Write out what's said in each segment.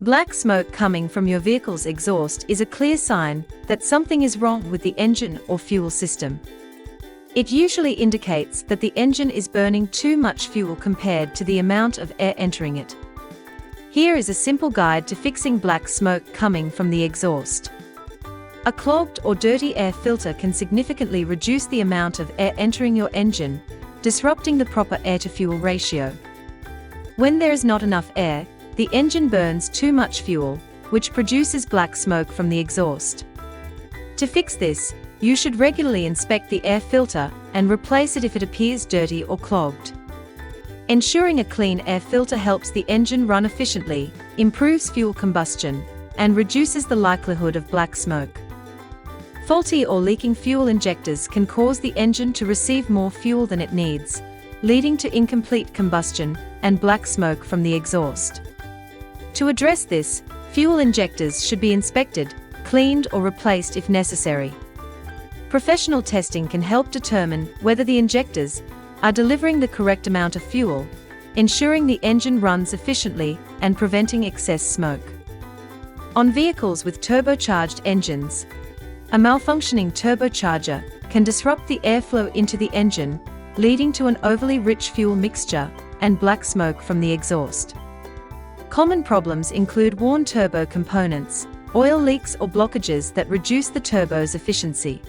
Black smoke coming from your vehicle's exhaust is a clear sign that something is wrong with the engine or fuel system. It usually indicates that the engine is burning too much fuel compared to the amount of air entering it. Here is a simple guide to fixing black smoke coming from the exhaust. A clogged or dirty air filter can significantly reduce the amount of air entering your engine, disrupting the proper air-to-fuel ratio. When there is not enough air, the engine burns too much fuel, which produces black smoke from the exhaust. To fix this, you should regularly inspect the air filter and replace it if it appears dirty or clogged. Ensuring a clean air filter helps the engine run efficiently, improves fuel combustion, and reduces the likelihood of black smoke. Faulty or leaking fuel injectors can cause the engine to receive more fuel than it needs, leading to incomplete combustion and black smoke from the exhaust. To address this, fuel injectors should be inspected, cleaned or replaced if necessary. Professional testing can help determine whether the injectors are delivering the correct amount of fuel, ensuring the engine runs efficiently and preventing excess smoke. On vehicles with turbocharged engines, a malfunctioning turbocharger can disrupt the airflow into the engine, leading to an overly rich fuel mixture and black smoke from the exhaust. Common problems include worn turbo components, oil leaks or blockages that reduce the turbo's efficiency.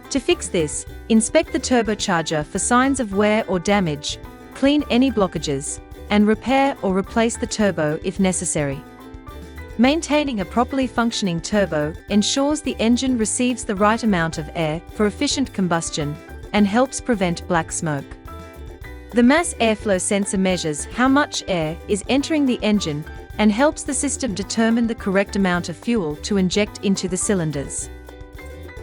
To fix this, inspect the turbocharger for signs of wear or damage, clean any blockages, and repair or replace the turbo if necessary. Maintaining a properly functioning turbo ensures the engine receives the right amount of air for efficient combustion and helps prevent black smoke. The mass airflow sensor measures how much air is entering the engine and helps the system determine the correct amount of fuel to inject into the cylinders.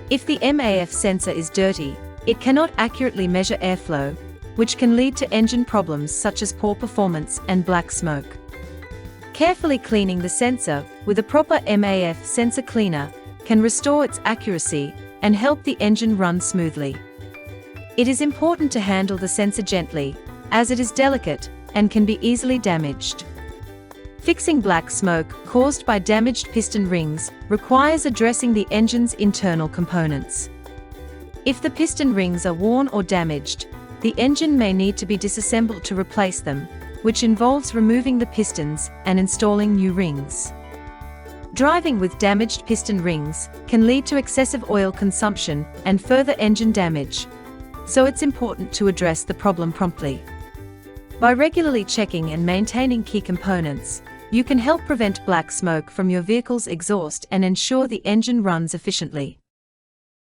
If the MAF sensor is dirty, it cannot accurately measure airflow, which can lead to engine problems such as poor performance and black smoke. Carefully cleaning the sensor with a proper MAF sensor cleaner can restore its accuracy and help the engine run smoothly. It is important to handle the sensor gently, as it is delicate and can be easily damaged. Fixing black smoke caused by damaged piston rings requires addressing the engine's internal components. If the piston rings are worn or damaged, the engine may need to be disassembled to replace them, which involves removing the pistons and installing new rings. Driving with damaged piston rings can lead to excessive oil consumption and further engine damage, so it's important to address the problem promptly. By regularly checking and maintaining key components, you can help prevent black smoke from your vehicle's exhaust and ensure the engine runs efficiently.